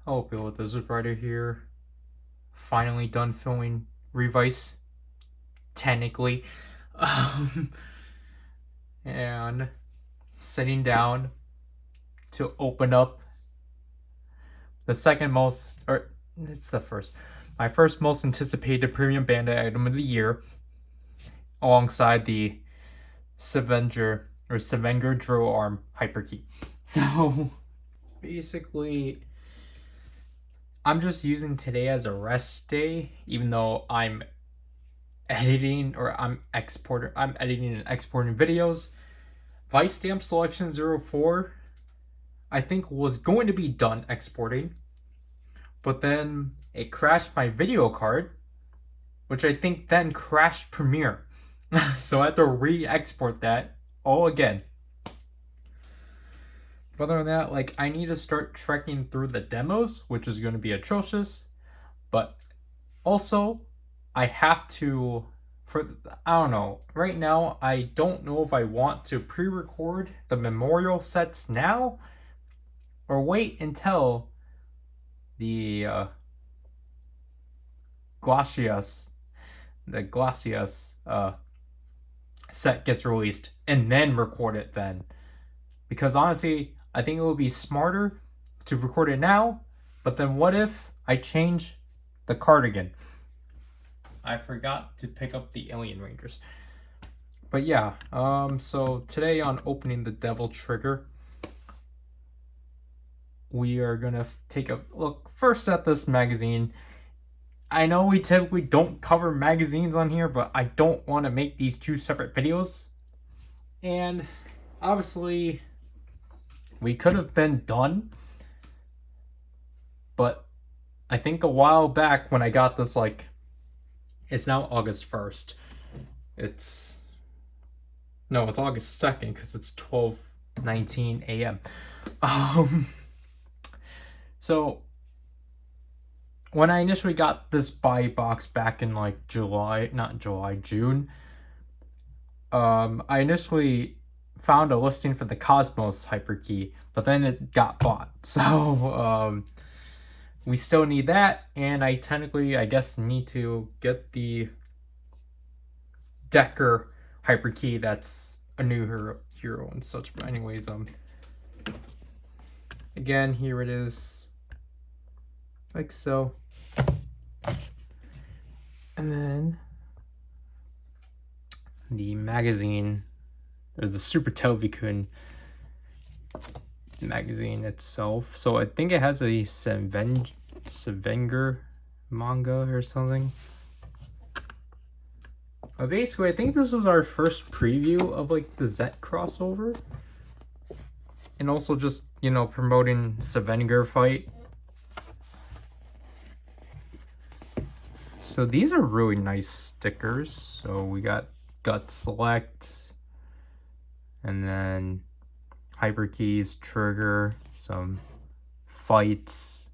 Hello people, this is Ryder here. Finally done filming Revice, technically. Um, and sitting down to open up the second most, or it's the first, my first most anticipated premium bandit item of the year, alongside the Savenger Drill Arm Hyperkey. So basically, I'm just using today as a rest day, even though I'm editing and exporting videos. Vice Stamp Selection 04 I think was going to be done exporting, but then it crashed my video card, which I think then crashed Premiere. So I have to re-export that all again. But other than that, like, I need to start trekking through the demos, which is going to be atrocious. But also, I have to, I don't know. Right now, I don't know if I want to pre-record the memorial sets now or wait until the Glacius set gets released and then record it then. Because honestly, I think it would be smarter to record it now, but then what if I change the cardigan? I forgot to pick up the Alien Rangers. But yeah, so today on opening the Devil Trigger, we are gonna take a look first at this magazine. I know we typically don't cover magazines on here, but I don't want to make these two separate videos. And obviously, we could have been done, but I think a while back when I got this, like, it's now August 1st. It's August 2nd because it's 12:19 a.m. So when I initially got this buy box back in like June, I initially found a listing for the Cosmos Hyperkey, but then it got bought. So we still need that, and I technically, I guess, need to get the Decker Hyperkey that's a new hero and such. But anyways, again, here it is, like so. And then the magazine, or the Super Telvikun magazine itself. So I think it has a Savenger manga or something. Basically, I think this was our first preview of like the Zet crossover, and also just, you know, promoting Savenger fight. So these are really nice stickers. So we got Gut Select, and then Hyperkeys, Trigger, some fights,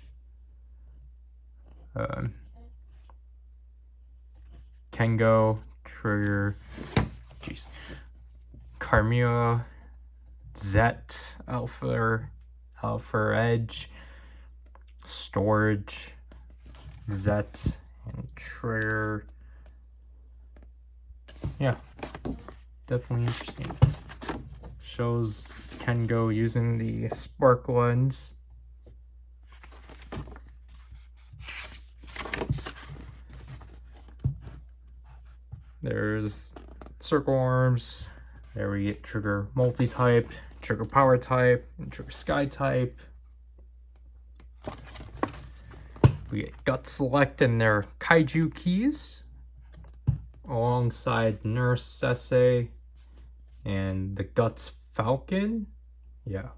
Kengo, Trigger, Carmilla, Zet, Alpha Edge, Storage, Zet, and Trigger. Yeah, definitely interesting. Shows Kengo using the spark lens. There's circle arms. There we get Trigger multi-type, Trigger power type, and Trigger sky type. We get Gut Select and their Kaiju keys, alongside Nurse Essay and the Guts Falcon. Yeah.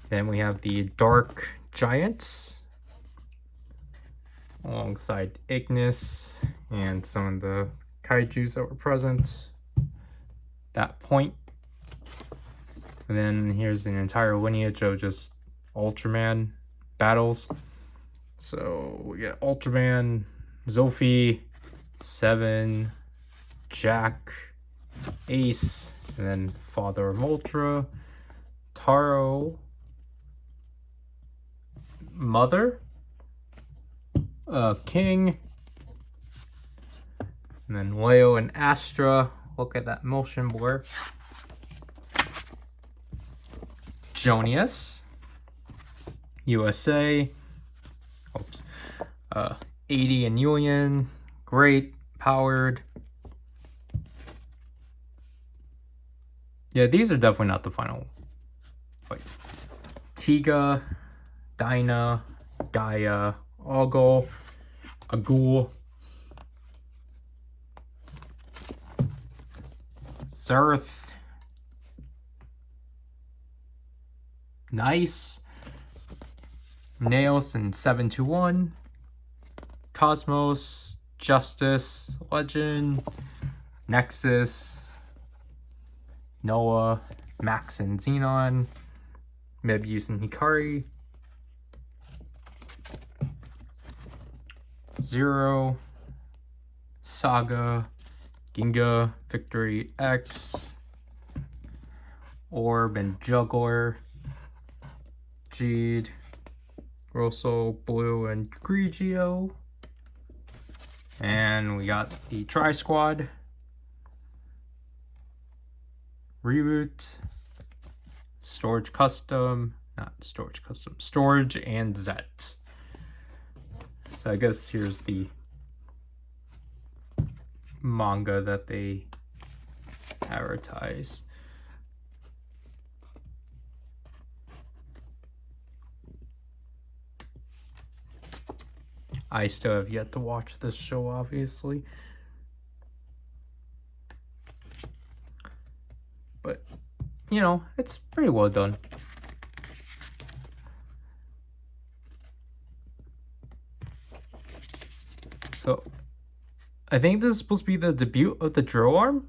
Then we have the Dark Giants, alongside Ignis and some of the Kaijus that were present at that point. And then here's an entire lineage of just Ultraman battles. So we get Ultraman, Zophie, Seven, Jack, Ace, and then Father of Ultra, Taro, Mother, King, and then Leo and Astra. Look at that motion blur. Jonius, USA, oops, 80 and Yulian, great, powered. Yeah, these are definitely not the final fights. Tiga, Dinah, Gaia, Ogle, Agul, Zerth, Nice, Nails and 721, Cosmos, Justice, Legend, Nexus, Noah, Max and Xenon, Mebius and Hikari, Zero, Saga, Ginga, Victory X, Orb and Juggler, Jeed, Rosso, Blue, and Grigio. And we got the Tri Squad, Reboot, Storage Custom, not Storage Custom, Storage and Zet. So I guess here's the manga that they advertise. I still have yet to watch this show, obviously. But, you know, it's pretty well done. So, I think this is supposed to be the debut of the drill arm.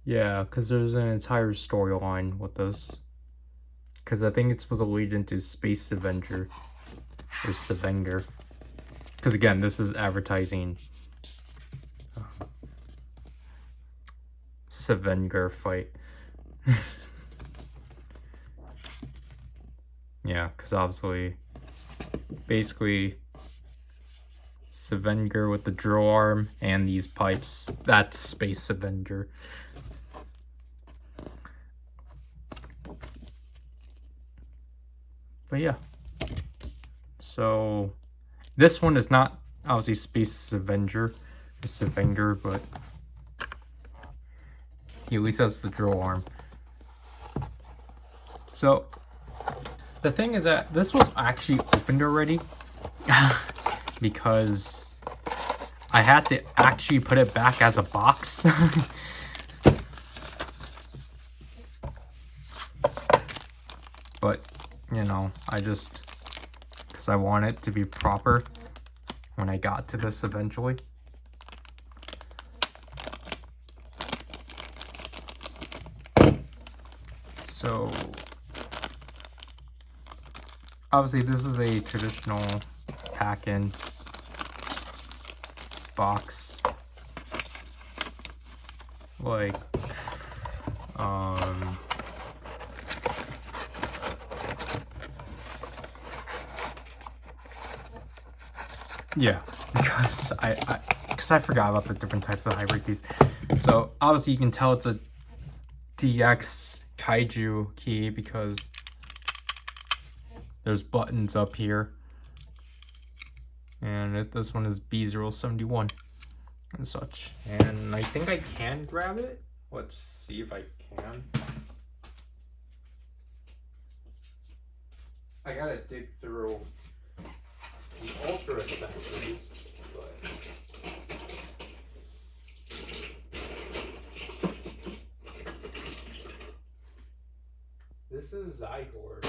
Yeah, because there's an entire storyline with this. Because I think it's supposed to lead into Space Avenger. Or Savenger. Because again, this is advertising Savenger fight. Yeah, because obviously, basically, Savenger with the drill arm and these pipes, that's Space Avenger. But yeah, so this one is not obviously Space Avenger or Savenger, but he at least has the drill arm. So the thing is that this was actually opened already because I had to actually put it back as a box. But you know, I just, because I want it to be proper when I got to this eventually. So, obviously this is a traditional pack-in box. Like, yeah, because I forgot about the different types of hybrid keys. So obviously you can tell it's a DX Kaiju key because there's buttons up here. And this one is B071 and such. And I think I can grab it. Let's see if I can. I gotta dig through the Ultra accessories, but this is Zygor.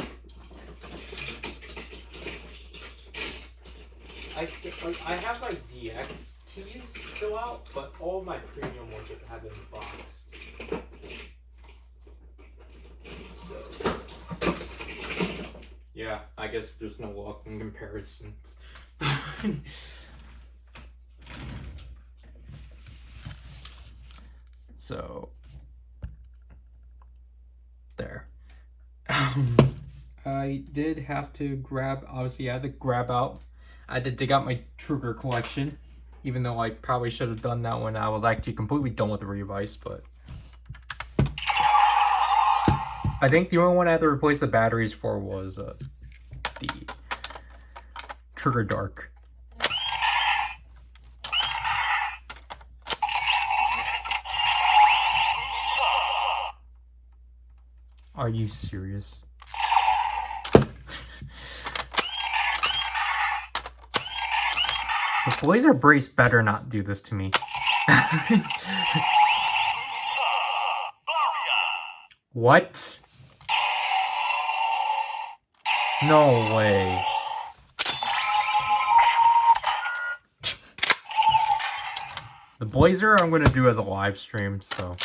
I have my DX keys still out, but all my premium ones have been boxed. So yeah, I guess there's no luck in comparisons. So there. I did have to grab, obviously I had to grab out, I had to dig out my trigger collection, even though I probably should have done that when I was actually completely done with the Revice, but I think the only one I had to replace the batteries for was the Trigger Dark. Are you serious? The Blazer Brace better not do this to me. What? No way. The Blazer I'm gonna do as a live stream, so.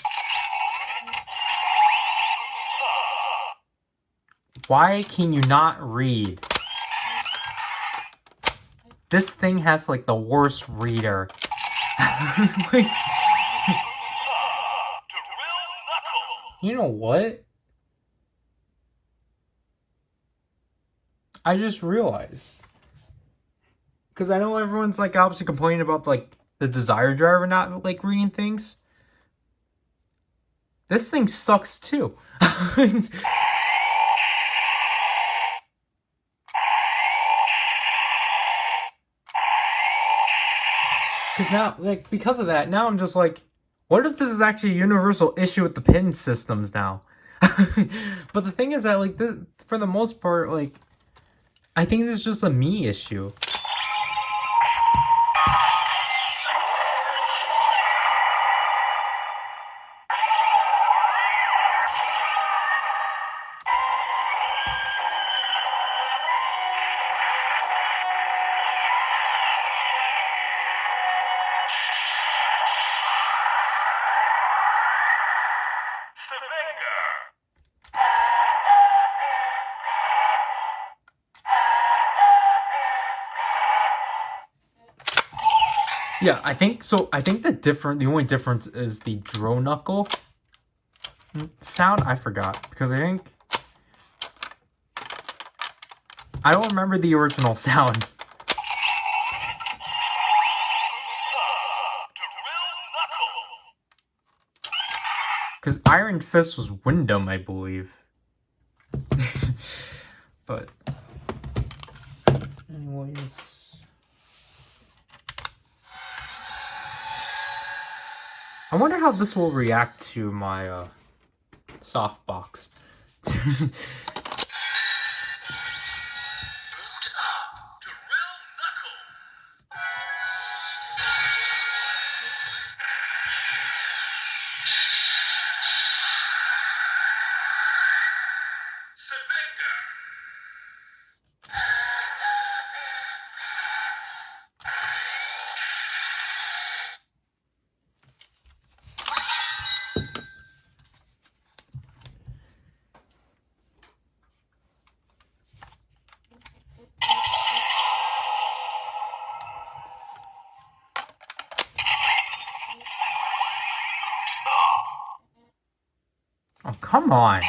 Why can you not read? This thing has like the worst reader. Like, you know what? I just realized. Because I know everyone's like obviously complaining about like the Desire driver not like reading things. This thing sucks too. Because now, like, because of that, now I'm just like, what if this is actually a universal issue with the pin systems now? But the thing is that, like, this, for the most part, like, I think this is just a me issue. Yeah, I think so. I think the only difference is the drone knuckle sound. I forgot because I think I don't remember the original sound. Because Iron Fist was Wyndham, I believe. But anyways. I wonder how this will react to my softbox. Oh, come on.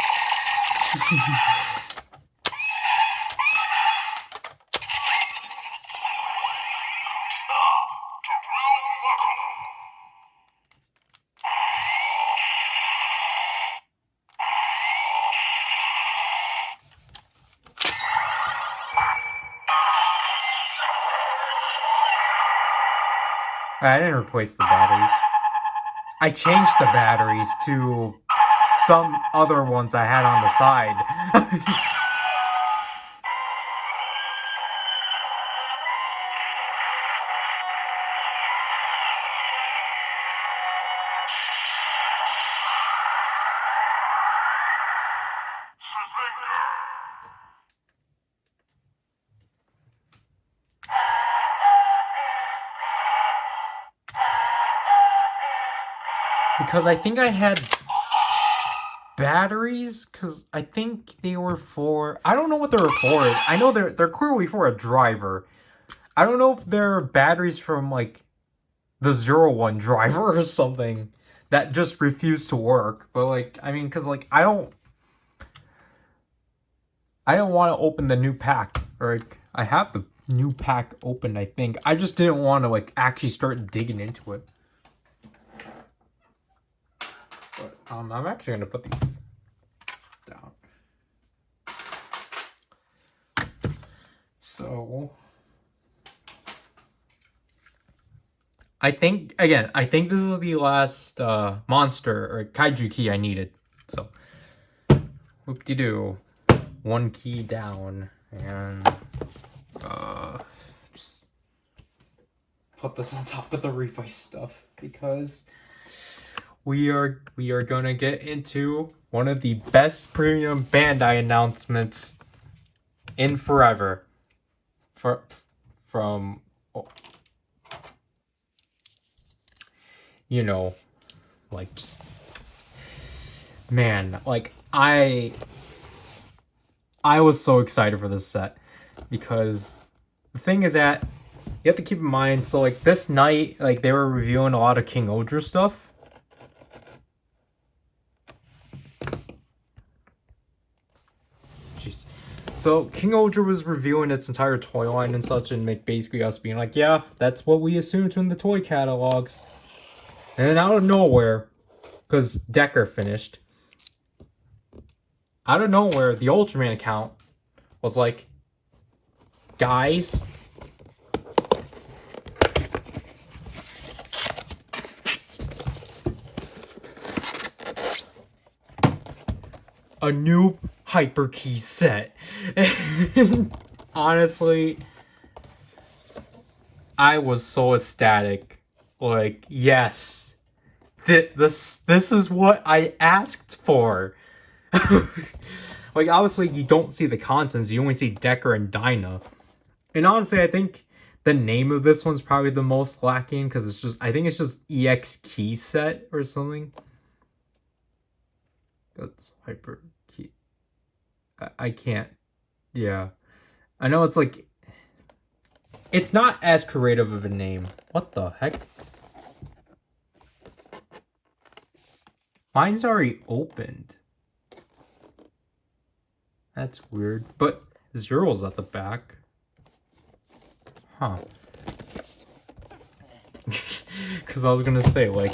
I didn't replace the batteries. I changed the batteries to some other ones I had on the side. Because I think I had batteries, because I think they were for, I don't know what they were for. I know they're clearly for a driver. I don't know if they're batteries from like the 01 driver or something. that just refused to work. But like, I mean, because like I don't want to open the new pack. Or like, I have the new pack open, I think. I just didn't want to like actually start digging into it. But I'm actually gonna put these down. So I think this is the last monster or kaiju key I needed. So whoop-de-doo. One key down, and just put this on top of the revice stuff because we are gonna get into one of the best premium Bandai announcements in forever. From you know, like just man, like I was so excited for this set because the thing is that you have to keep in mind, so like this night, like they were reviewing a lot of King Odra stuff. Jeez. So King Odra was reviewing its entire toy line and such, and like basically us being like, yeah, that's what we assumed from the toy catalogs. And then out of nowhere, because Decker finished, out of nowhere, the Ultraman account was like, guys, a new Hyperkey set. Honestly, I was so ecstatic. Like, yes, this is what I asked for. Like, obviously, you don't see the contents. You only see Decker and Dinah. And honestly, I think the name of this one's probably the most lacking because it's just, I think it's just EX Key Set or something. That's Hyper Key. I can't. Yeah. I know it's like, it's not as creative of a name. What the heck? Mine's already opened. That's weird. But Zero's at the back. Huh. Because I was going to say, like,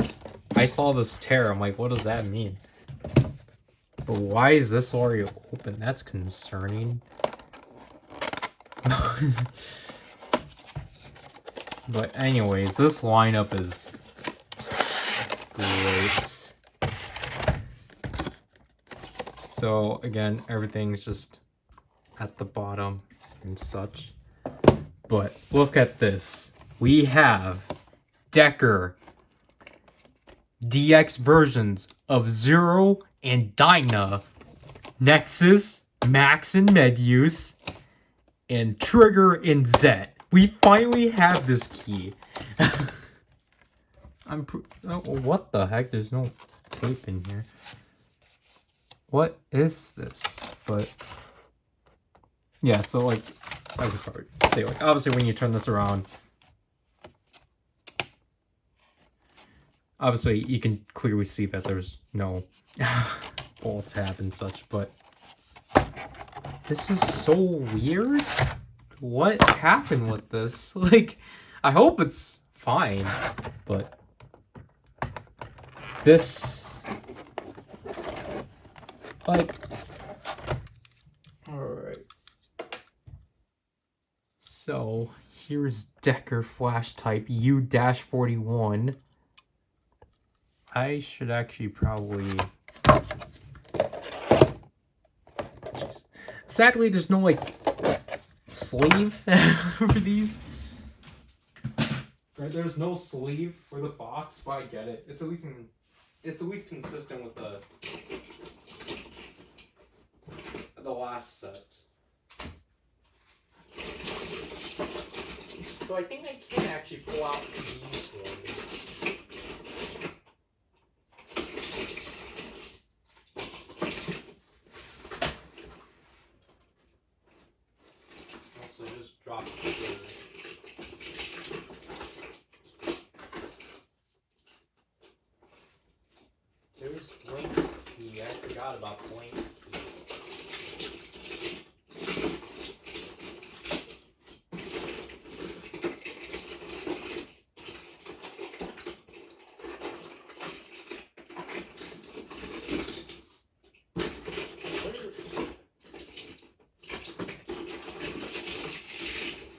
I saw this tear. I'm like, what does that mean? But why is this already open? That's concerning. But anyways, this lineup is great. So again, everything's just at the bottom and such. But look at this. We have Decker DX versions of Zero and Dinah, Nexus, Max and Mebius, and Trigger and Zet. We finally have this key. Oh, what the heck? There's no tape in here. What is this? But yeah, so like I would probably say, like, obviously when you turn this around, obviously you can clearly see that there's no pull tab and such, but this is so weird. What happened with this? Like, I hope it's fine, but this, like, alright. So, here's Decker Flash Type U-41. I should actually probably... Jeez. Sadly, there's no, like, sleeve for these. Right, there's no sleeve for the box, but I get it. It's at least consistent with the last set. So I think I can actually pull out these ones. So just drop it. Where's Blink Key? I forgot about Blink Key.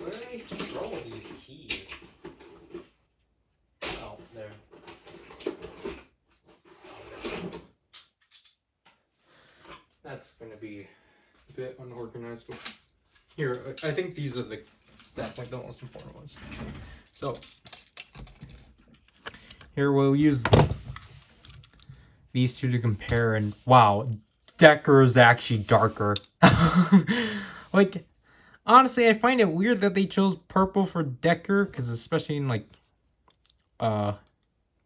Where did I throw these keys? Oh, there. That's gonna be a bit unorganized. Here, I think these are definitely the most important ones. So, here we'll use these two to compare, and wow, Decker is actually darker. Like, honestly, I find it weird that they chose purple for Decker, because especially in, like,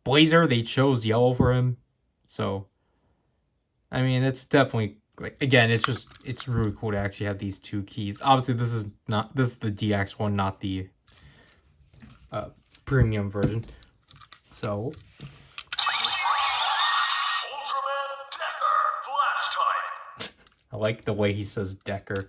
Blazer, they chose yellow for him. So, I mean, it's definitely, like, again, it's really cool to actually have these two keys. Obviously, this is the DX one, not the premium version. So, I like the way he says Decker.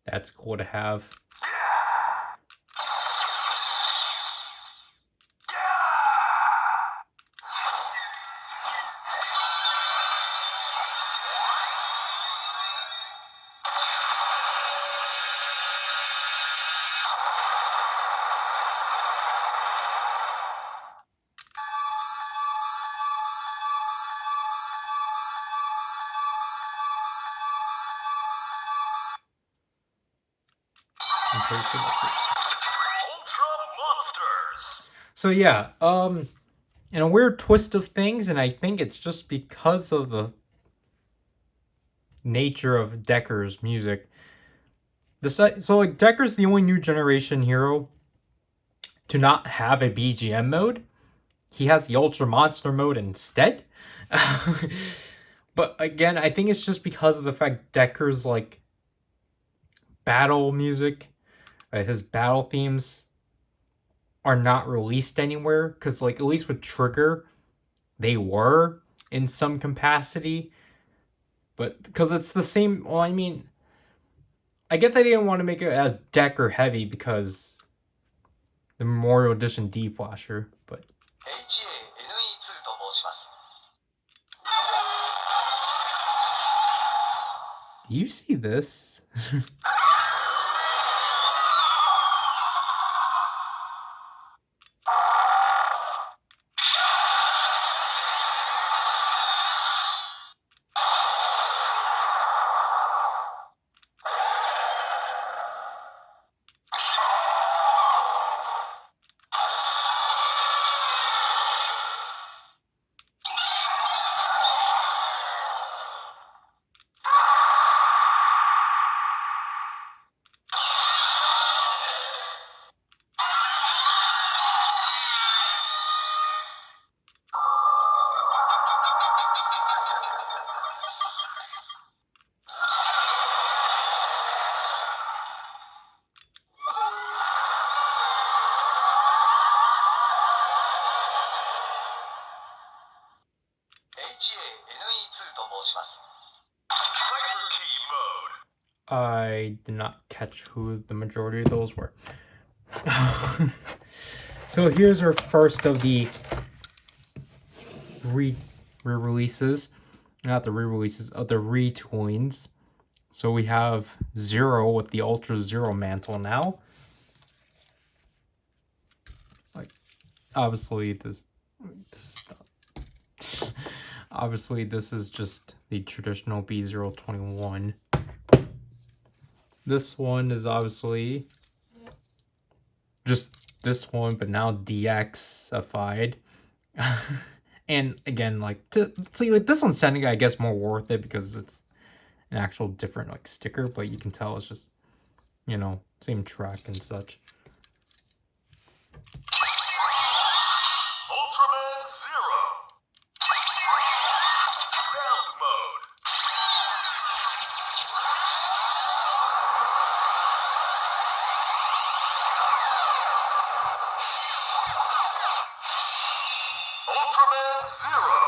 That's cool to have. So yeah, in a weird twist of things, and I think it's just because of the nature of Decker's music. So like Decker's the only new generation hero to not have a BGM mode. He has the Ultra Monster mode instead. But again, I think it's just because of the fact Decker's like battle music, his battle themes are not released anywhere, because like at least with Trigger they were in some capacity, but because it's the same. Well, I mean, I get they didn't want to make it as Decker heavy because the Memorial Edition D Flasher, but do you see this? I did not catch who the majority of those were. So here's our first of the re-releases. Not the re-releases, of the retoolings. So we have Zero with the Ultra Zero mantle now. Like, obviously this obviously this is just the traditional B021. This one is obviously just this one, but now DXified. And again, like, to see, like, this one's sounding, I guess, more worth it because it's an actual different like sticker, but you can tell it's just, you know, same track and such. Ultraman Zero. Sound mode. Ultraman Zero.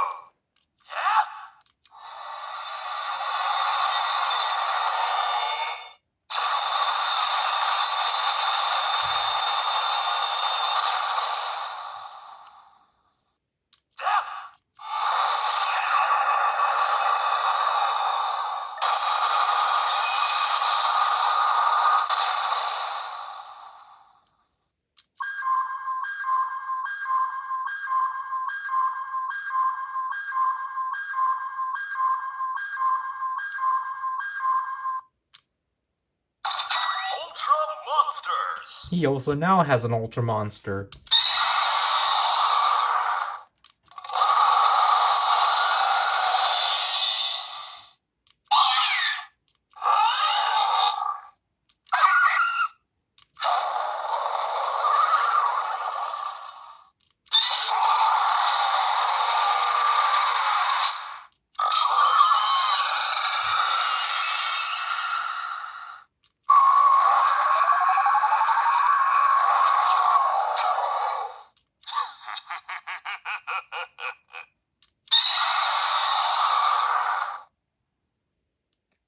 Ultra Monsters. He also now has an Ultra Monster.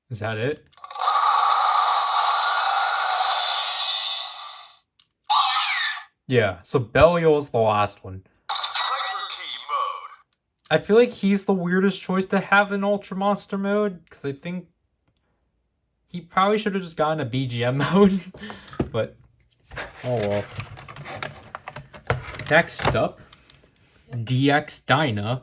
Is that it? Yeah, so Belial is the last one. Hyper Key mode. I feel like he's the weirdest choice to have in Ultra Monster mode, because I think he probably should have just gotten a BGM mode. But, oh well. Next up, DX Dyna.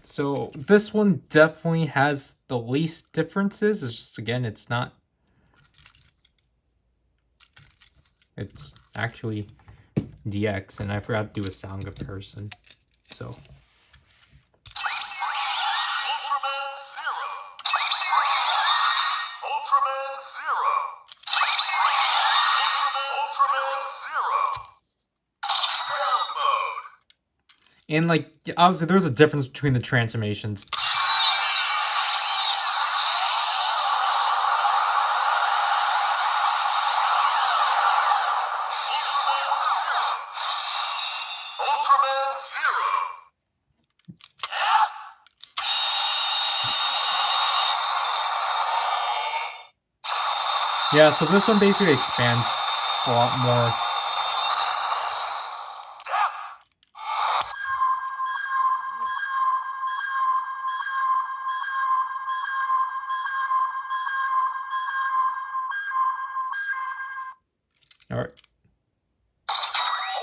So this one definitely has the least differences. It's just, again, it's actually DX, and I forgot to do a sound comparison. So Ultraman Zero. Ultraman Zero. Ultraman Zero. Sound mode. and like obviously there's a difference between the transformations. Ultraman Zero. Yeah, so this one basically expands a lot more. All right.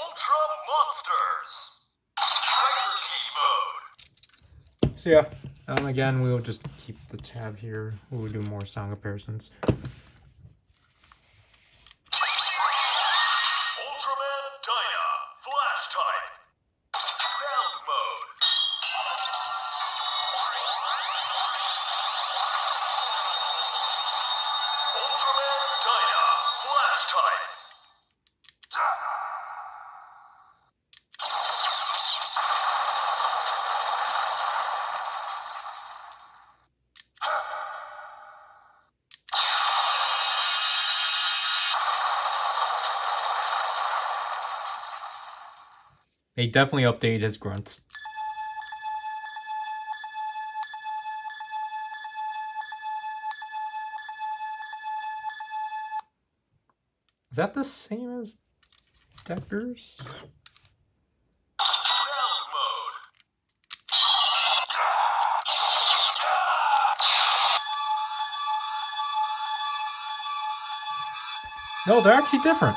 Ultra Monsters. Hyper Key mode. So yeah, again, we'll just keep the tab here. We'll do more sound comparisons. Ultraman Dyna. Flash type. Sound mode. Ultraman Dyna. Flash type. They definitely updated his grunts. Is that the same as Decker's? Sound mode. No, they're actually different.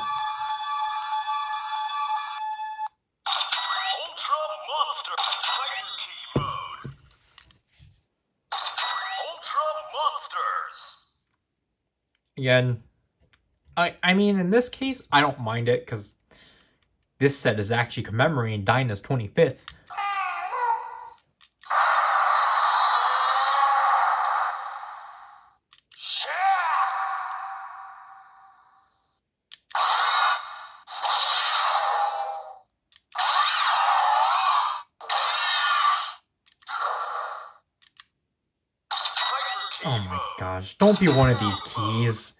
Ultra Monster. Hyper Key mode. Ultra Monsters. Again, I mean, in this case, I don't mind it because this set is actually commemorating Dyna's 25th. Oh my gosh, don't be one of these keys.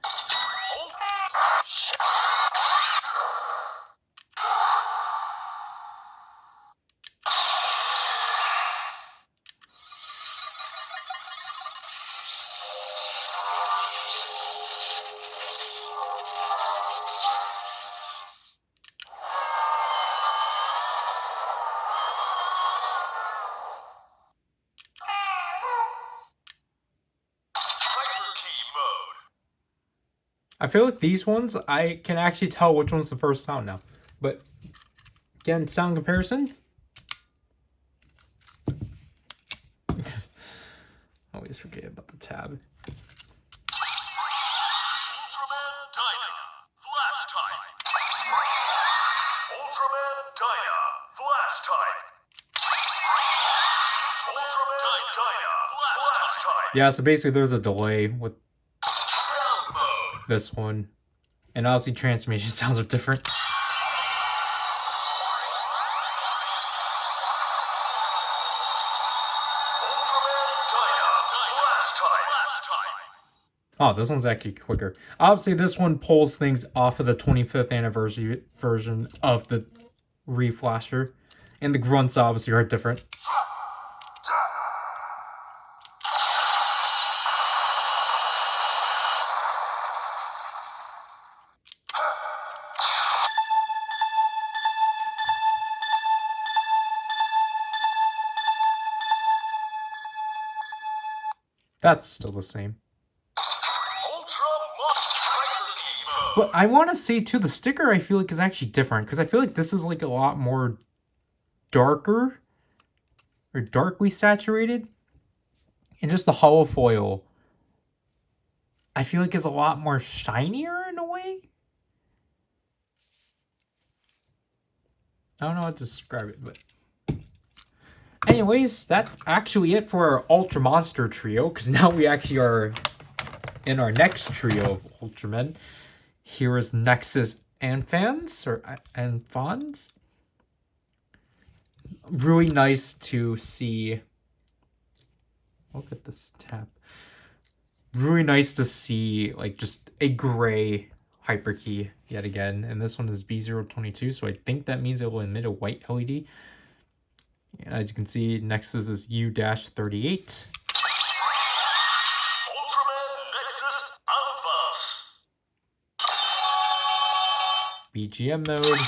Hyper key mode. I feel like these ones, I can actually tell which one's the first sound now. But, again, sound comparison. Always forget about the tab. Ultraman Dyna. Flash type. Ultraman Dyna. Flash type. Ultraman Dyna. Flash type. Yeah, so basically there's a delay with Ground mode. this one. And obviously transformation sounds are different. Ultraman Dyna. Flash type. Oh, this one's actually quicker. Obviously, this one pulls things off of the 25th anniversary version of the Reflasher. And the grunts obviously are different. That's still the same. Hyper key mode. But I want to say, too, the sticker I feel like is actually different. Because I feel like this is like a lot more darker. Or darkly saturated. And just the hollow foil, I feel like is a lot more shinier in a way. I don't know how to describe it, but... Anyways, that's actually it for our Ultra Monster trio, because now we actually are in our next trio of Ultramen. Here is Nexus and Fans, or and Fawns. Really nice to see. Look at this tab. Really nice to see, like, just a gray hyperkey yet again. And this one is B022, so I think that means it will emit a white LED. And as you can see, Nexus is U-38. Ultraman Nexus Alpha. BGM mode. Ultraman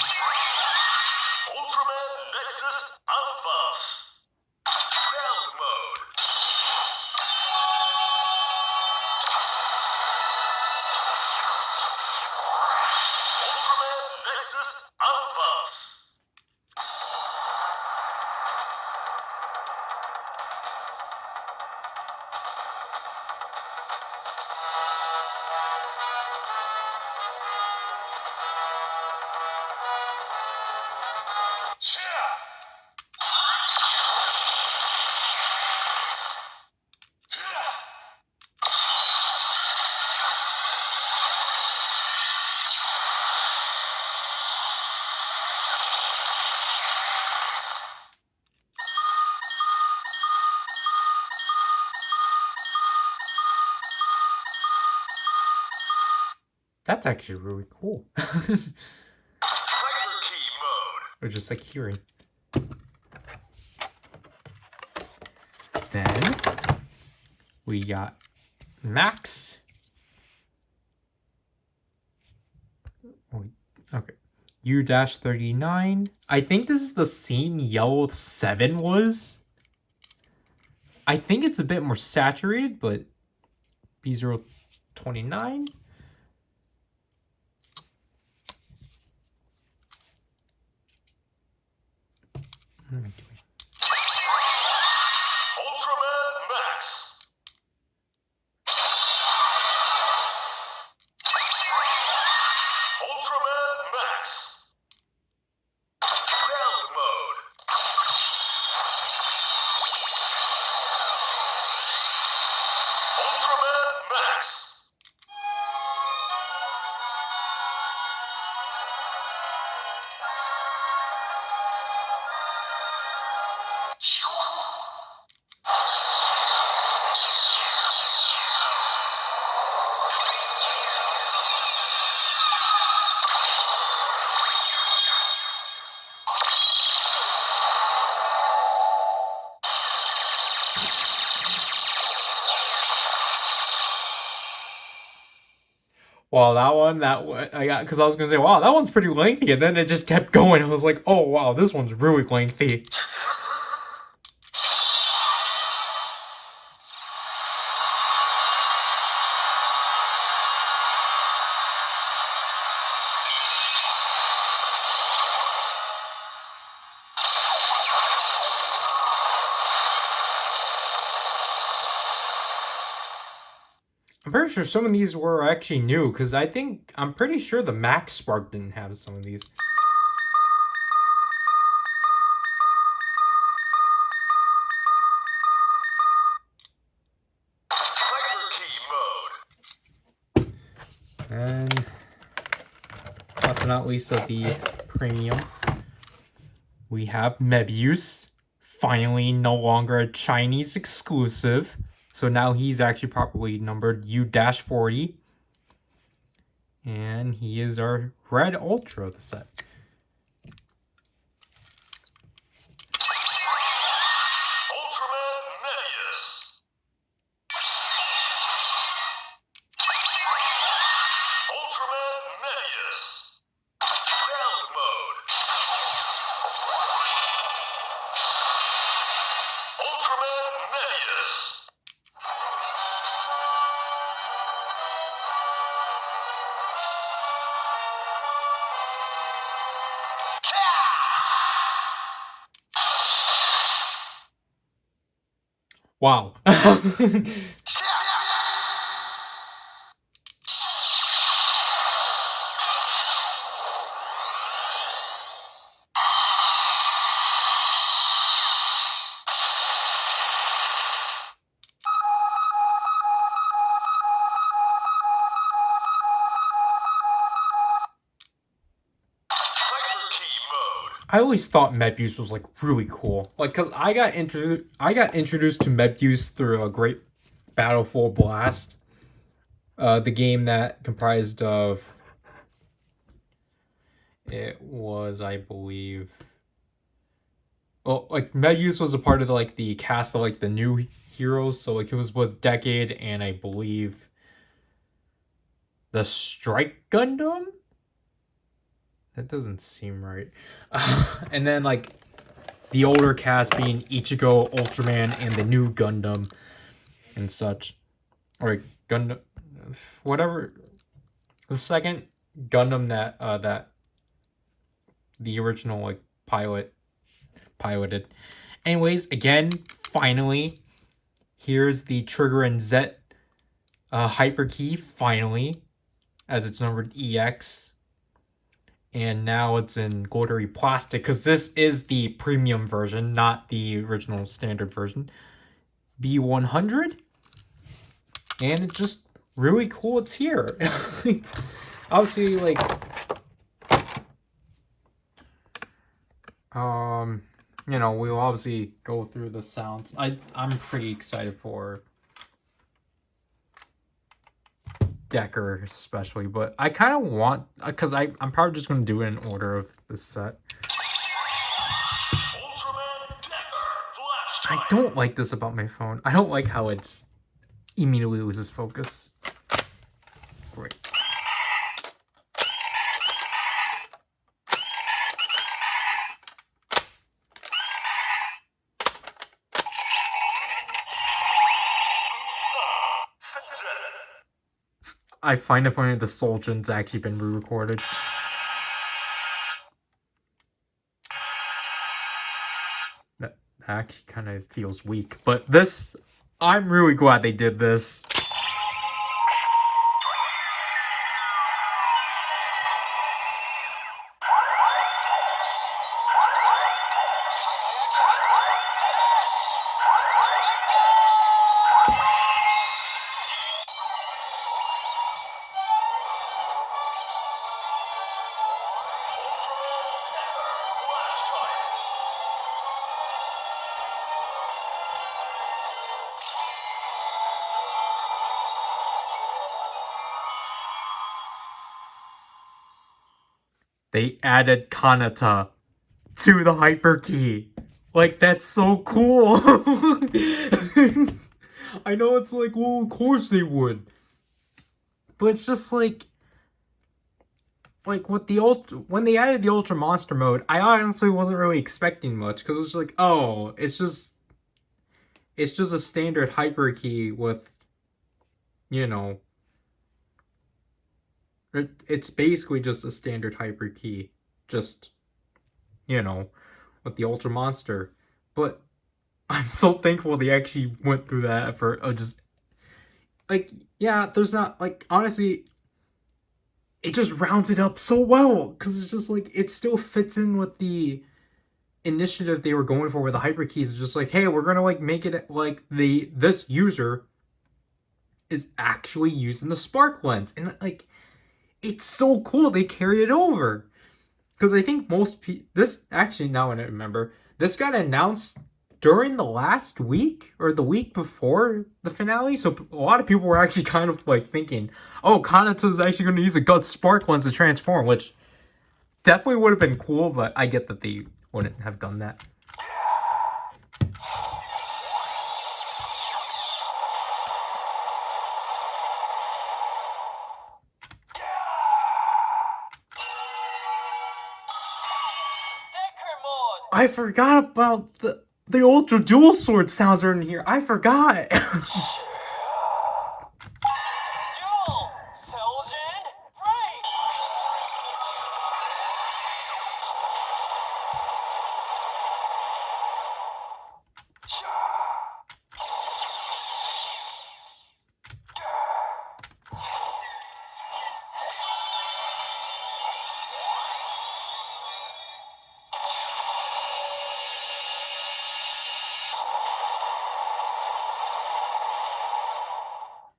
Nexus Alpha. Ground mode. Ultraman Nexus Alpha. That's actually really cool. Hyper key mode. Or just like hearing. Then we got Max. Okay. U-39. I think this is the same yellow 7 was. I think it's a bit more saturated, but B029. What am I doing? Ultraman Max. Ultraman Max. Ground mode. Ultraman Max. Wow, that one, I got, because I was gonna say, wow, that one's pretty lengthy, and then it just kept going. I was like, oh wow, this one's really lengthy. I'm pretty sure some of these were actually new, because I'm pretty sure the Max Spark didn't have some of these. Hyper key mode. And last but not least of the premium, we have Mebius. Finally, no longer a Chinese exclusive. So now he's actually properly numbered U-40. And he is our Red Ultra of the set. Ultraman Mebius. Ultraman Mebius. Ground mode. Ultraman Mebius. Wow. Hyper key mode. I always thought Mebius was like really cool. Like, cause I got introduced to Mebius through a great Battleful Blast. The game that comprised of, it was, I believe, well, like Mebius was a part of the cast of like the new heroes. So like it was with Decade and I believe the Strike Gundam. That doesn't seem right. And then like the older cast being Ichigo, Ultraman, and the new Gundam and such. Or Gundam, whatever. The second Gundam that the original like piloted. Anyways, again, finally, here's the Trigger and Z hyper key. Finally, as it's numbered EX. And now it's in glittery plastic, because this is the premium version, not the original standard version. B100. And it's just really cool it's here. Obviously, like, we'll obviously go through the sounds. I'm pretty excited for Decker especially, but I kind of want, because I'm probably just going to do it in order of this set. Ultraman Decker. I don't like this about my phone. I don't like how it just immediately loses focus. Great. I find it funny the Soljan's actually been re-recorded. That actually kind of feels weak. But this, I'm really glad they did this. They added Kanata to the hyper key. Like, that's so cool. I know it's like, well, of course they would. But it's just like, like with the when they added the Ultra Monster mode, I honestly wasn't really expecting much because it was like, oh, it's just a standard hyper key with, you know, it's basically just a standard hyper key, just, you know, with the Ultra Monster. But I'm so thankful they actually went through that effort of just like, yeah, there's not like honestly, it just rounds it up so well because it's just like it still fits in with the initiative they were going for with the hyper keys. It's just like, hey, we're gonna like make it like this user is actually using the spark lens, and like it's so cool they carried it over. Because I think this actually, now I remember, this got announced during the last week or the week before the finale. So a lot of people were actually kind of like thinking, oh, Kanata is actually going to use a gut spark lens to transform, which definitely would have been cool, but I get that they wouldn't have done that. I forgot about the Ultra Duel Sword sounds are in here. I forgot.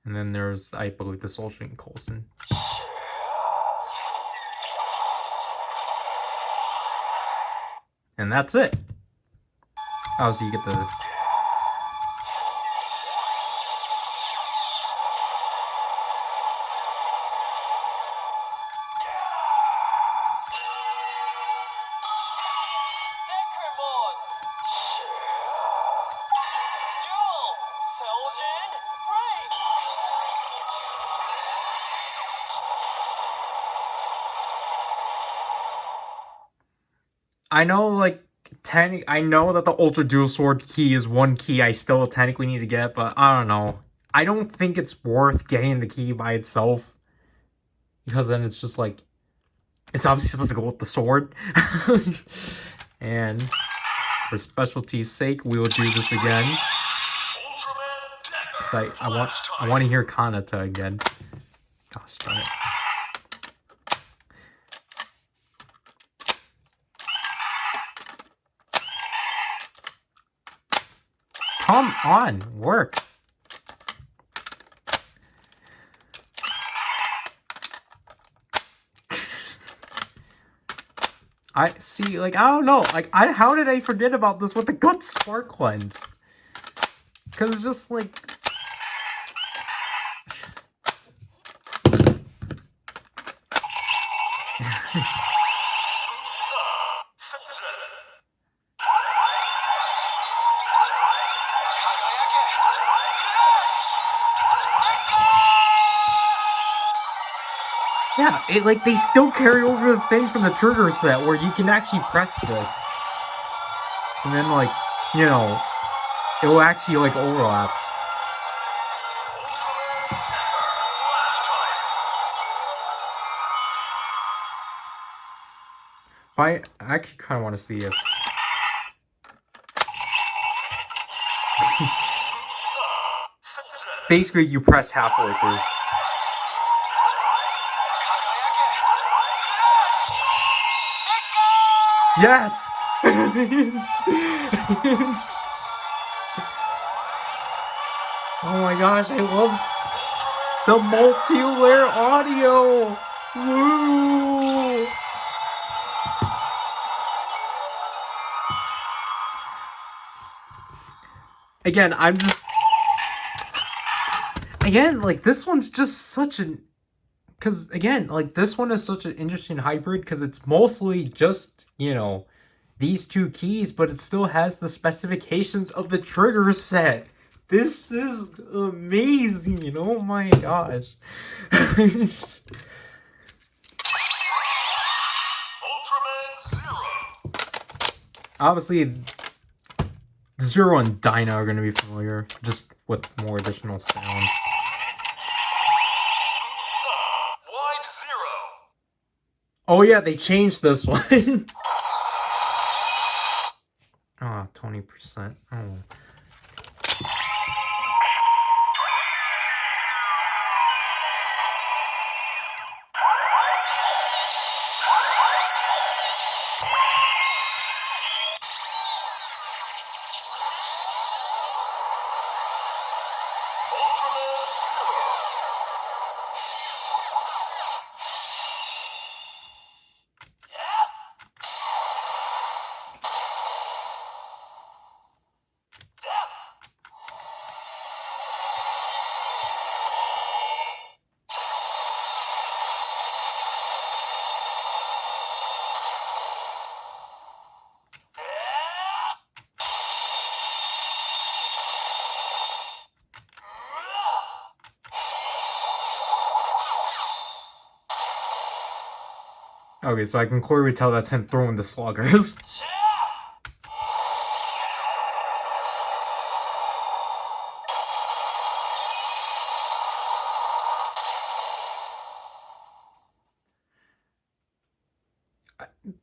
And then there's, I believe, the Soul String Coulson. And that's it. Oh, so you get the... I know, like, I know that the Ultra Dual Sword key is one key I still technically need to get, but I don't know. I don't think it's worth getting the key by itself. Because then it's just like, it's obviously supposed to go with the sword. And for specialty's sake, we will do this again. So I want to hear Kanata again. Gosh darn it. Come on, work. I see, like, I don't know, like, how did I forget about this with the gut spark lens? Because it's just like... Yeah, like, they still carry over the thing from the trigger set where you can actually press this. And then, like, you know, it will actually, like, overlap. But I actually kind of want to see if... Basically, you press halfway through. Yes! Oh my gosh, I love the multi-layer audio! Woo! Again, I'm just... Again, like, this one's just such an... Because, again, like, this one is such an interesting hybrid because it's mostly just, you know, these two keys, but it still has the specifications of the trigger set. This is amazing. Oh my gosh. obviously Zero and Dyna are going to be familiar, just with more additional sounds. Wide zero. Oh yeah, they changed this one. Ah, 20%. Oh. Ultraman zero. Okay, so I can clearly tell that's him throwing the sluggers.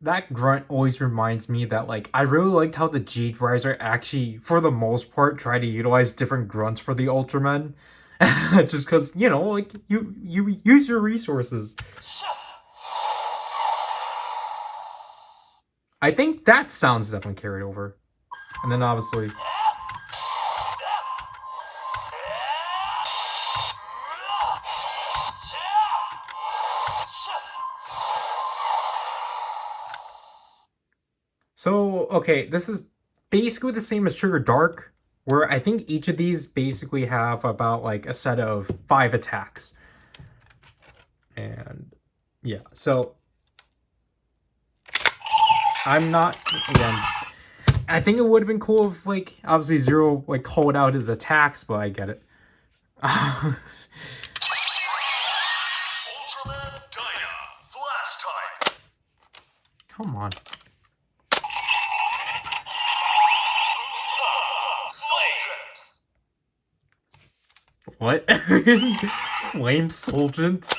That grunt always reminds me that, like, I really liked how the Jade Riser actually, for the most part, try to utilize different grunts for the Ultramen. Just because, you know, like, you use your resources. I think that sounds definitely carried over. And then obviously... So, okay, this is basically the same as Trigger Dark, where I think each of these basically have about, like, a set of 5 attacks. And, yeah, so... I'm not, again... I think it would have been cool if, like, obviously Zero, like, called out his attacks, but I get it. Ultraman Dyna. Flash type. Come on. Soldier. What? Flame Solgent?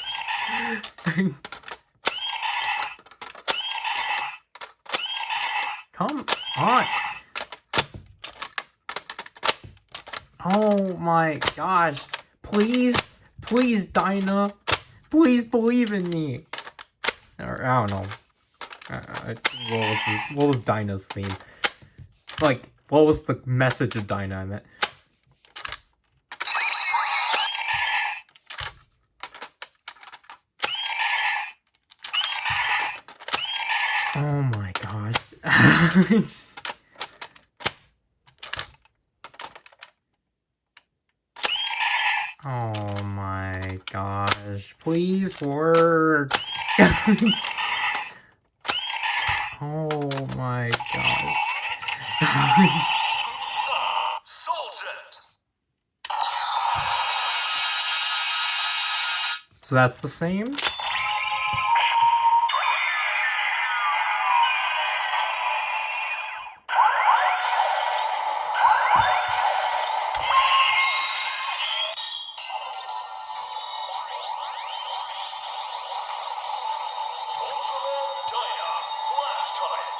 Come on. Oh my gosh. Please, please, Dinah. Please believe in me. Or, I don't know. What was Dinah's theme? Like, what was the message of Dinah I meant? Oh my gosh. Oh my gosh. Please work. Oh my gosh. Soldier. So that's the same? Ultraman Dyna. Flash type.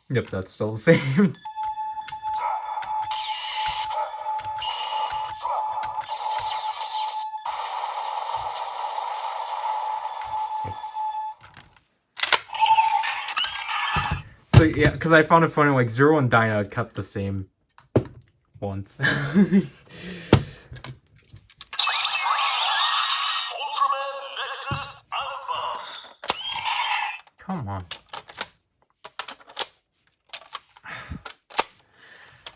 Yep, that's still the same. So yeah, because I found it funny, like Zero and Dyna kept the same ones. Ultraman Nexus Alpha. Come on.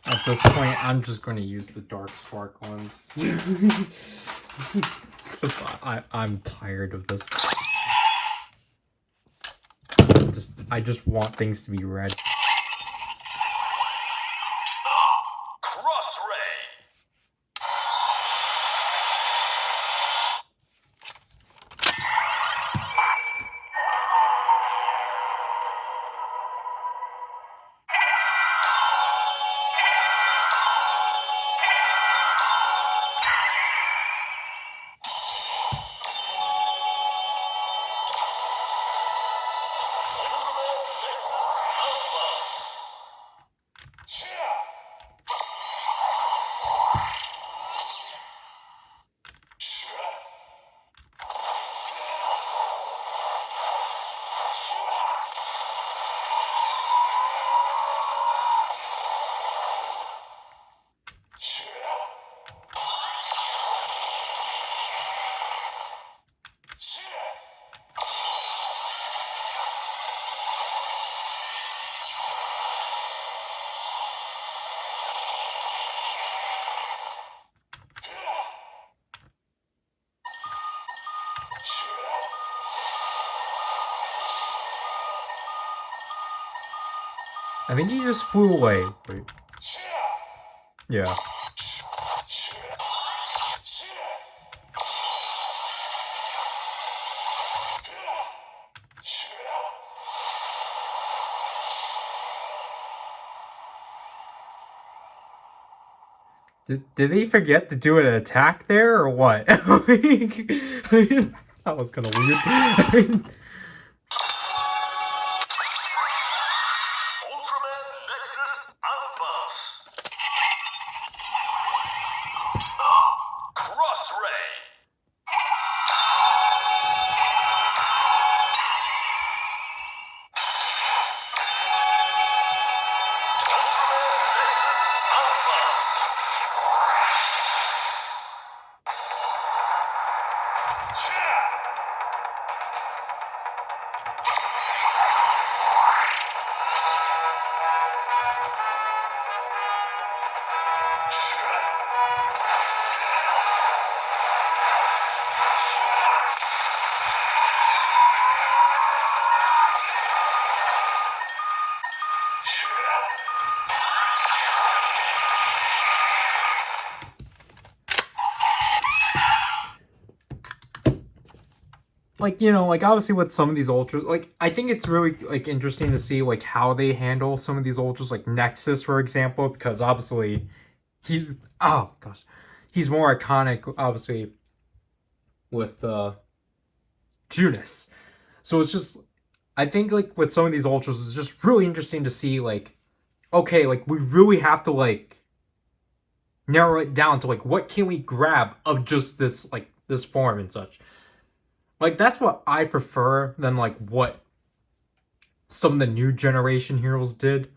At this point, I'm just going to use the Dark Spark ones. I'm tired of this. I just want things to be red. Cross Ray. I think he just flew away. Wait. Yeah. Did they forget to do an attack there or what? That was kind of weird. Ultraman Nexus Alpha. Cross Ray. Like, you know, like obviously with some of these ultras, like I think it's really like interesting to see like how they handle some of these ultras, like Nexus, for example, because obviously he's oh gosh, he's more iconic, obviously, with Junis. So it's just I think like with some of these ultras, it's just really interesting to see like, okay, like we really have to like narrow it down to like what can we grab of just this like this form and such. Like that's what I prefer than like what some of the new generation heroes did.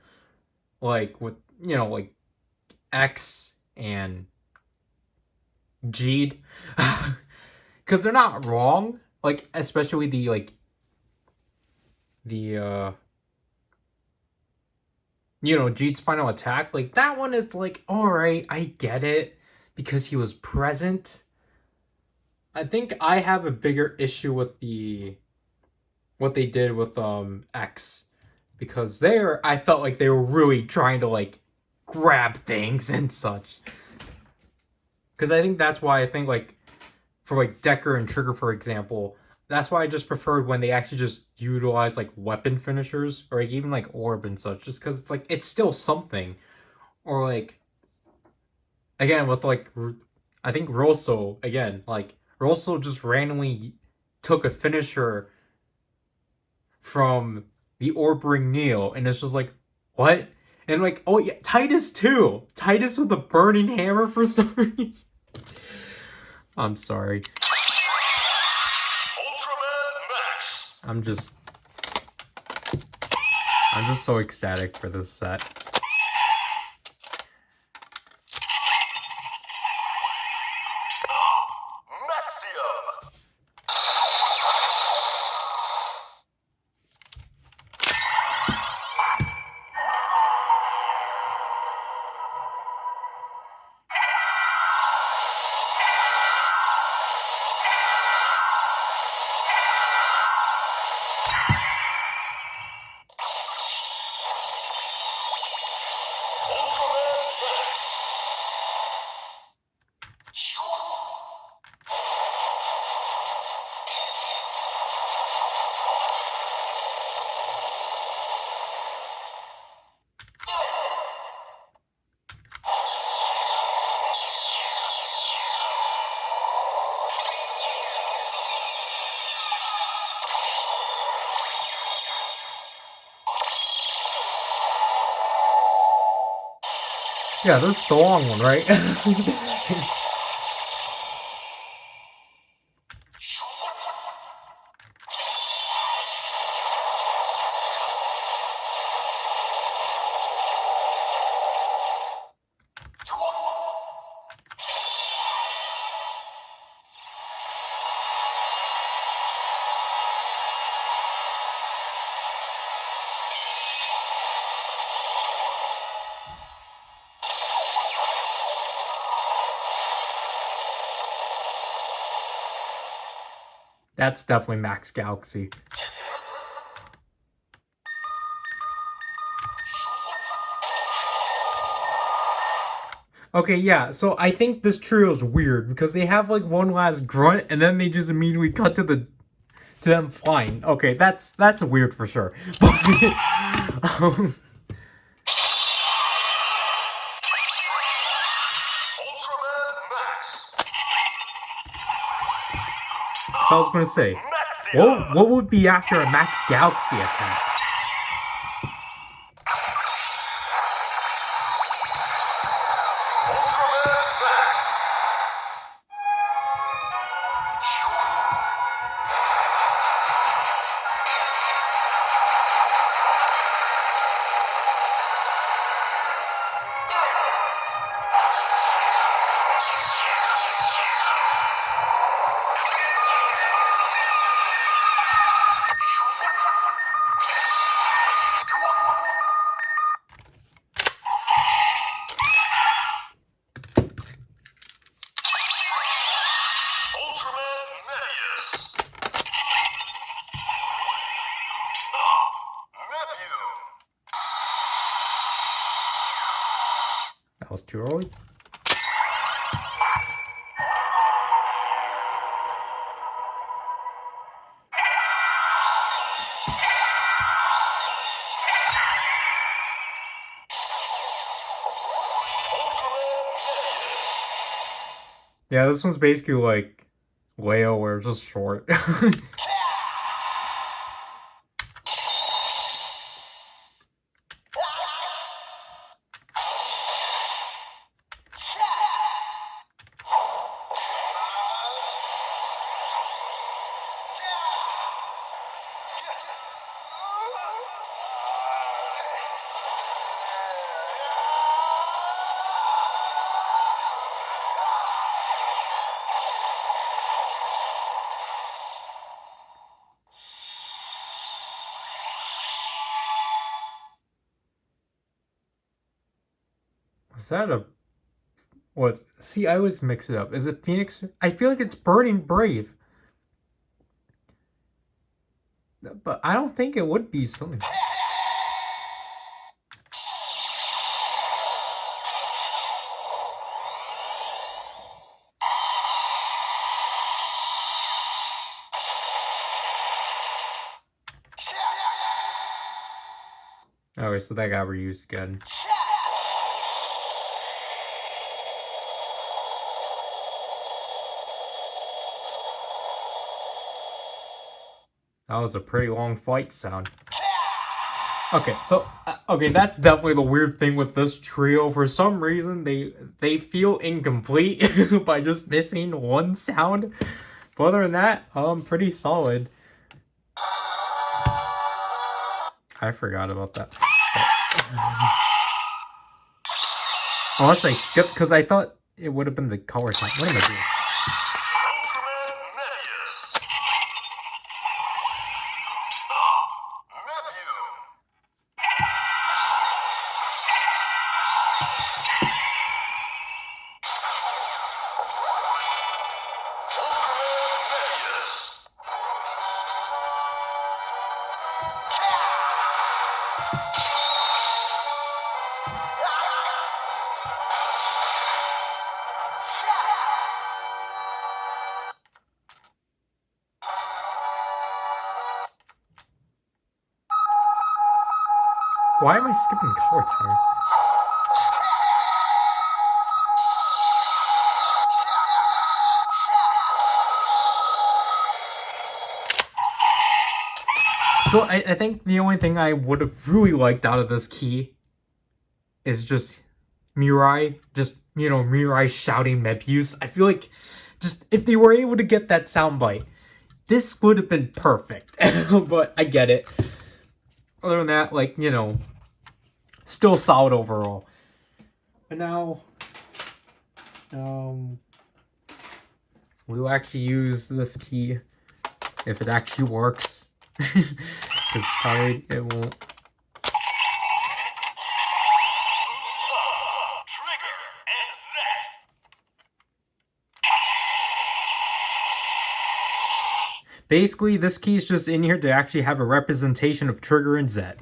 Like with like X and Jeed. Cause they're not wrong. Like especially the Jeed's final attack. Like that one is like, alright, I get it. Because he was present. I think I have a bigger issue with what they did with X, because there I felt like they were really trying to like grab things and such. Because I think that's why I think like for like Decker and Trigger, for example, that's why I just preferred when they actually just utilize like weapon finishers or like even like orb and such, just because it's like it's still something. Or like again with like I think Rosso again, like Rosso just randomly took a finisher from the Orb Ring Neo, and it's just like, what? And like, oh yeah, Titus too. Titus with the burning hammer for some reason. I'm sorry. Ultraman Max. I'm just I'm just so ecstatic for this set. Magnum. Ultraman Max. Yeah, this is the long one, right? That's definitely Max Galaxy. Okay, yeah, so I think this trio is weird because they have like one last grunt and then they just immediately cut to them flying. Okay, that's weird for sure. um, Ultraman Max. so I was gonna say, Magnum. what would be after a Max Galaxy attack? Ultraman Max. Ultraman Meteor. Neptune. That was too early. Ultraman Meteor. Yeah, this one's basically like Leo, where it's just short. Was that a was see? I always mix it up. Is it Phoenix? I feel like it's Burning Brave, but I don't think it would be something. Okay, so that got reused again. That was a pretty long fight sound. Okay, so okay, that's definitely the weird thing with this trio. For some reason, they feel incomplete by just missing one sound. But other than that, pretty solid. I forgot about that. Unless I skipped, because I thought it would have been the color time. What am I doing? Ultraman Media. Nephew. Ultraman Media. Why am I skipping color time? So I think the only thing I would have really liked out of this key is just Mirai, Mirai shouting Mebius. I feel like just if they were able to get that soundbite, this would have been perfect. But I get it. Other than that, still solid overall. But now, we'll actually use this key if it actually works. Because probably it won't. Trigger and that. Basically, this key is just in here to actually have a representation of Trigger and Zet.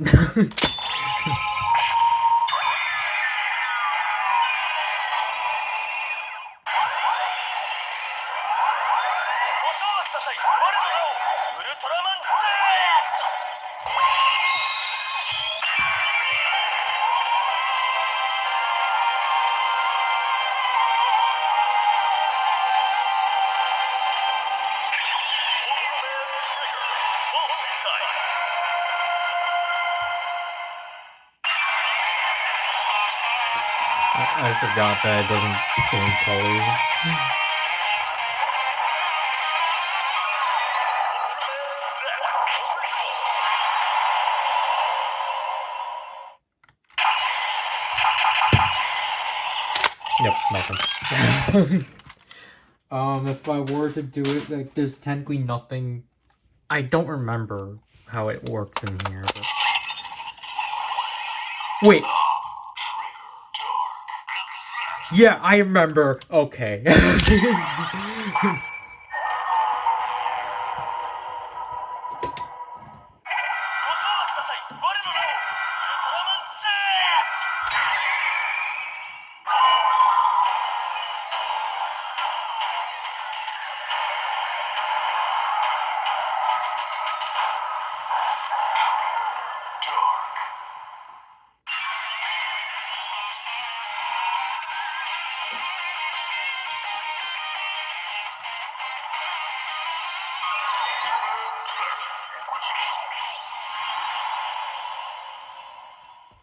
I forgot that it doesn't change colors. Yep, nothing. If I were to do it, like, there's technically nothing. I don't remember how it works in here. But... Wait. Yeah, I remember. Okay.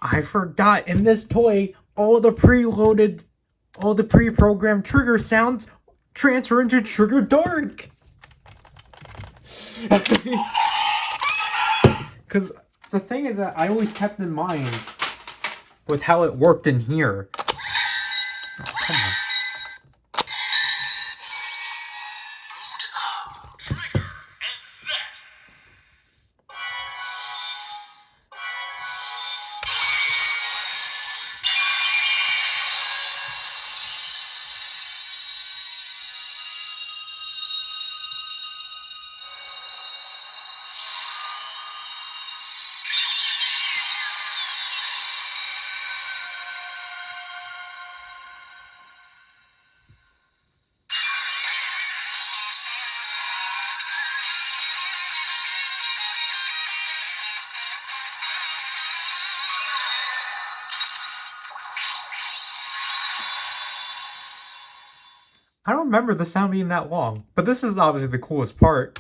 I forgot, in this toy, all the pre-programmed trigger sounds transfer into Trigger Dark. Because the thing is that I always kept in mind with how it worked in here. Oh, come on. I don't remember the sound being that long, but this is obviously the coolest part.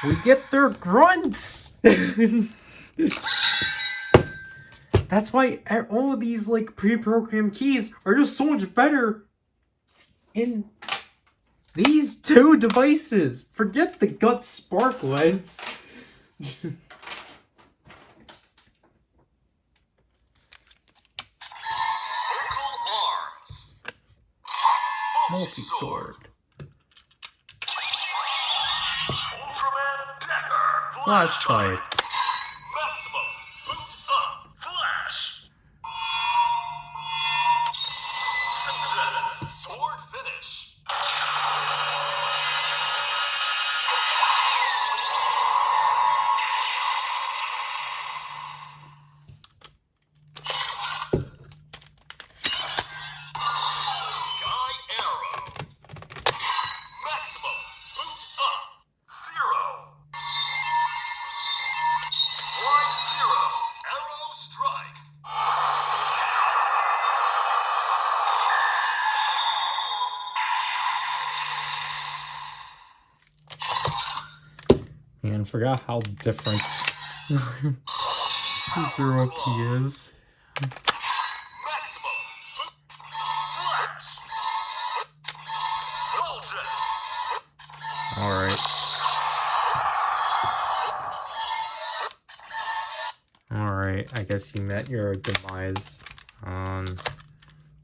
We get their grunts! That's why all of these, like, pre-programmed keys are just so much better in These two devices! Forget the gut sparklets! Vertical arms. Multi-sword. Ultraman Decker. Flash type. Maximum. Boost up. Flash. Success. Sword finish. Sky Arrow. Maximum. Boost up. Zero. Line zero. Arrow strike. And forgot how different Zero Key is. Maximum. Flex. Soul Jet. Alright. Alright, I guess you met your demise.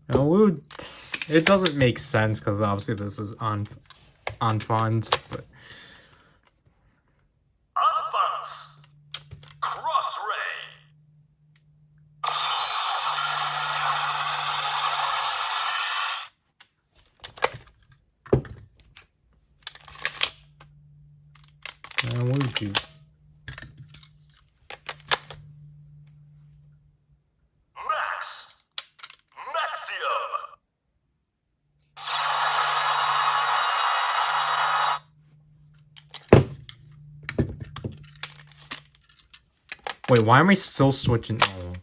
No, it doesn't make sense because obviously this is on funds, but Unbounce. Cross Ray. would you? Max. Maxium. Wait, why am I still switching? Oh.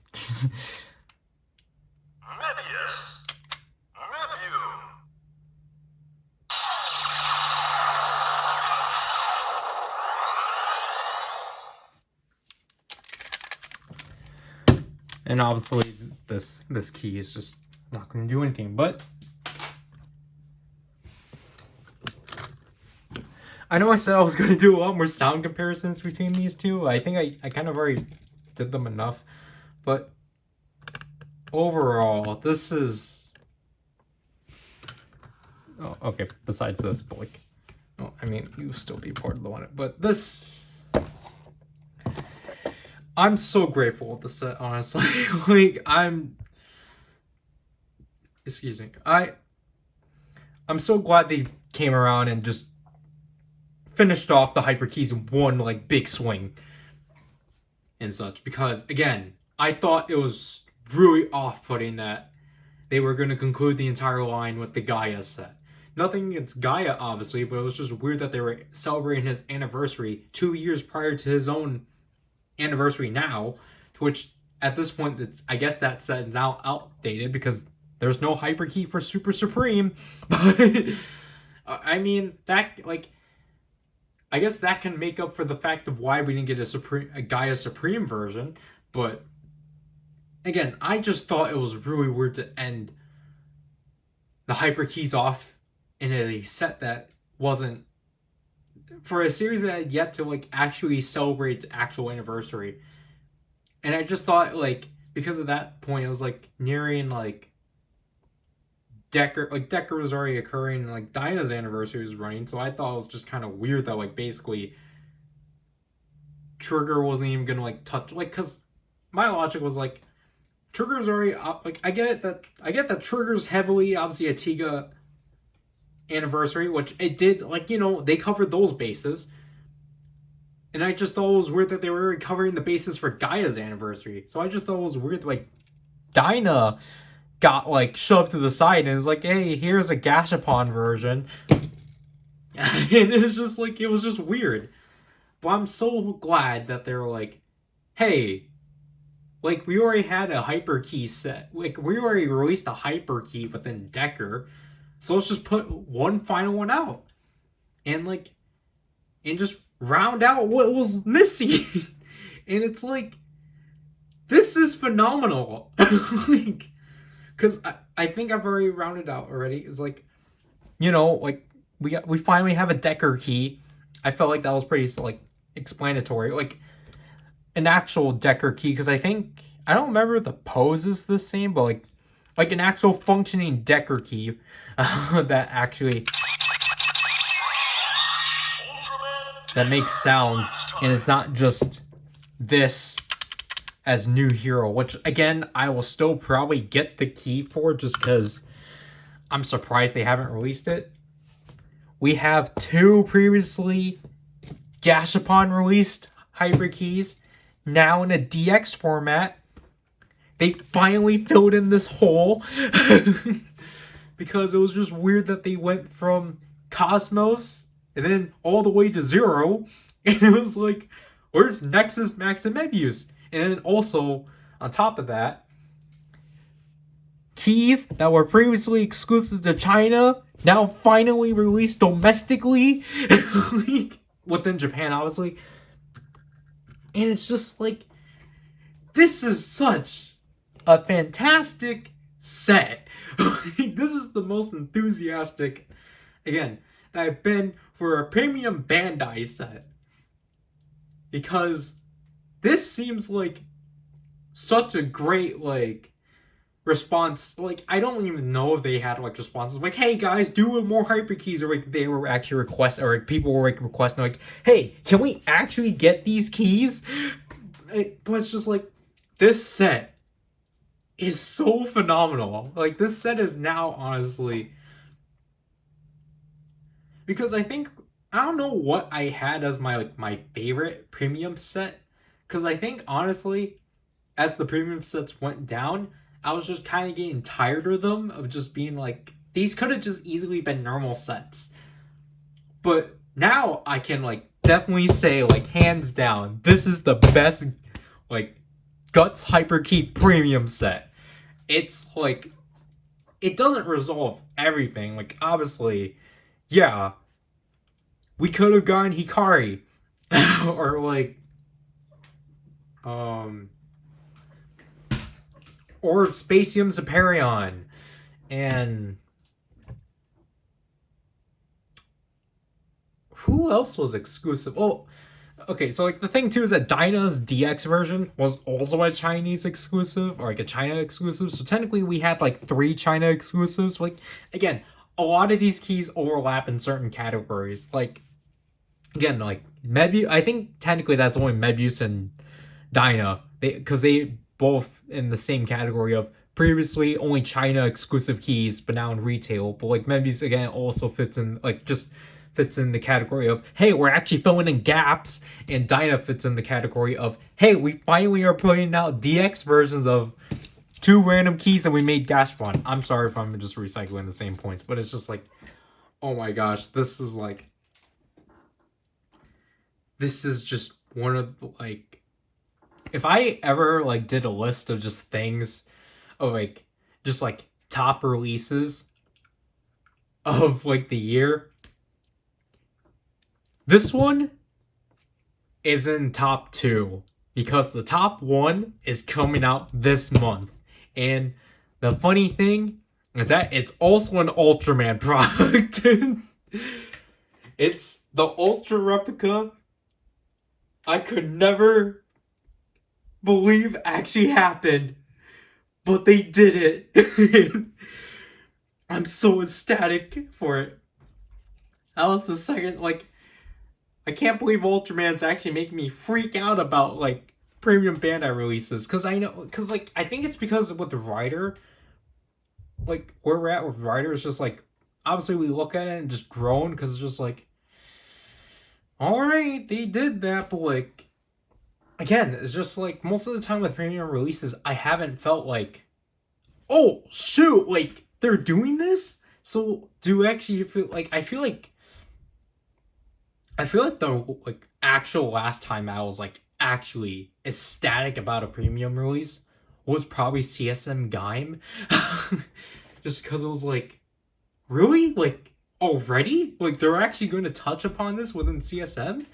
Mebius. Mebium. And obviously this key is just not going to do anything, but I know I said I was going to do a lot more sound comparisons between these two. I think I kind of already did them enough, but overall, this is... Oh, okay, besides this, but like... Oh, I mean, you still be part of the one, but this... I'm so grateful with the set, honestly. Like, excuse me. I'm so glad they came around and just finished off the hyper keys in one like big swing and such, because again, I thought it was really off-putting that they were going to conclude the entire line with the Gaia set. Nothing against Gaia, obviously, but it was just weird that they were celebrating his anniversary 2 years prior to his own anniversary now, to which at this point, I guess that set is now outdated because there's no hyper key for Super Supreme. But I mean, that like, I guess that can make up for the fact of why we didn't get a Gaia Supreme version. But again, I just thought it was really weird to end the hyper keys off in a set that wasn't, for a series that had yet to like actually celebrate its actual anniversary. And I just thought, like, because of that point, it was like nearing like Decker was already occurring, and like Dinah's anniversary was running, so I thought it was just kind of weird that like basically Trigger wasn't even gonna like touch, like, because my logic was like Trigger's already like, I get that Trigger's heavily obviously a Tiga anniversary, which it did, like, you know, they covered those bases. And I just thought it was weird that they were already covering the bases for Gaia's anniversary. So I just thought it was weird that, like, Dinah got, like, shoved to the side and it's like, hey, here's a Gashapon version. And it's just, like, it was just weird. But I'm so glad that they were like, hey, like, we already had a hyper key set. Like, we already released a hyper key within Decker. So let's just put one final one out. And, like, and just round out what was missing. And it's like, this is phenomenal. Like, because I think I've already rounded out already. It's like, you know, like, we finally have a Decker key. I felt like that was pretty like explanatory, like an actual Decker key, because I don't remember the pose is the same, but like an actual functioning Decker key that actually that makes sounds, and it's not just this as new hero, which again I will still probably get the key for, just because I'm surprised they haven't released it. We have two previously Gashapon released hybrid keys, now in a DX format. They finally filled in this hole because it was just weird that they went from Cosmos and then all the way to Zero, and it was like, where's Nexus, Max, and Mebius? And then also, on top of that, keys that were previously exclusive to China now finally released domestically within Japan, obviously. And it's just like, this is such a fantastic set. This is the most enthusiastic, again, that I've been for a premium Bandai set, because this seems like such a great like response. Like, I don't even know if they had like responses like, hey guys, do more hyper keys, or like they were actually requesting, or like people were like requesting like, hey, can we actually get these keys? But it's just like, this set is so phenomenal. Like, this set is now honestly, because I don't know what I had as my like my favorite premium set, because I think honestly, as the premium sets went down, I was just kind of getting tired of them, of just being like, these could have just easily been normal sets. But now I can like definitely say, like, hands down, this is the best like Guts Hyperkey premium set. It's like, it doesn't resolve everything. Like, obviously, yeah, we could have gotten Hikari or like um or Spacium Superion, and who else was exclusive? Oh, okay, so like the thing too is that Dyna's DX version was also a Chinese exclusive, or like a China exclusive. So technically we had like 3 China exclusives. Like, again, a lot of these keys overlap in certain categories. Like, again, like Mebius, I think technically that's only Mebius and Dyna. Because they both in the same category of previously only China exclusive keys, but now in retail. But like Mebius again also fits in, like, just fits in the category of, hey, we're actually filling in gaps, and Dyna fits in the category of, hey, we finally are putting out DX versions of 2 random keys and we made Gashpon. I'm sorry if I'm just recycling the same points, but it's just like, oh my gosh, this is just one of the, like, if I ever like did a list of just things of like just like top releases of like the year, this one is in top 2, because the top 1 is coming out this month. And the funny thing is that it's also an Ultraman product. It's the Ultra replica I could never believe actually happened, but they did it. I'm so ecstatic for it. That was the second, like, I can't believe Ultraman's actually making me freak out about, like, premium Bandai releases. Because I know, because, like, I think it's because with the Ryder, like, where we're at with Ryder is just, like, obviously we look at it and just groan, because it's just, like, alright, they did that, but, like, again, it's just, like, most of the time with premium releases, I haven't felt like, oh, shoot, like, they're doing this? So, do actually feel, like, I feel like the like actual last time I was like actually ecstatic about a premium release was probably CSM Gaim. Just because it was like, really? Like, already? Like, they're actually going to touch upon this within CSM?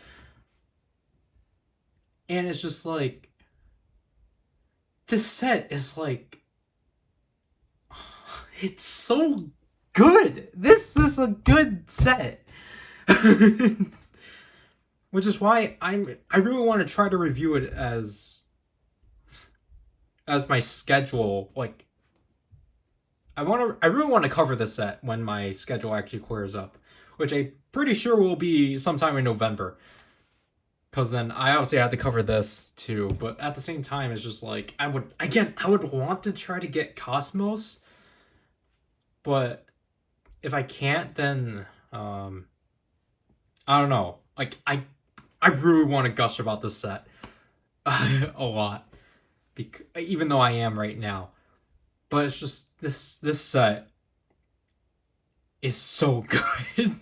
And it's just like, this set is like, it's so good. This is a good set. Which is why I really want to try to review it as my schedule, like I really want to cover this set when my schedule actually clears up, which I'm pretty sure will be sometime in November. Cause then I obviously had to cover this too, but at the same time it's just like I would want to try to get Cosmos, but if I can't then I don't know. Like I really want to gush about this set a lot, even though I am right now. But it's just this set is so good.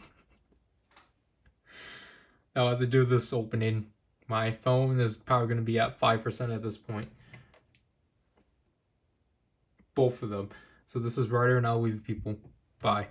I'll have to do this opening. My phone is probably going to be at 5% at this point. Both of them. So this is Ryder, and I'll leave people. Bye.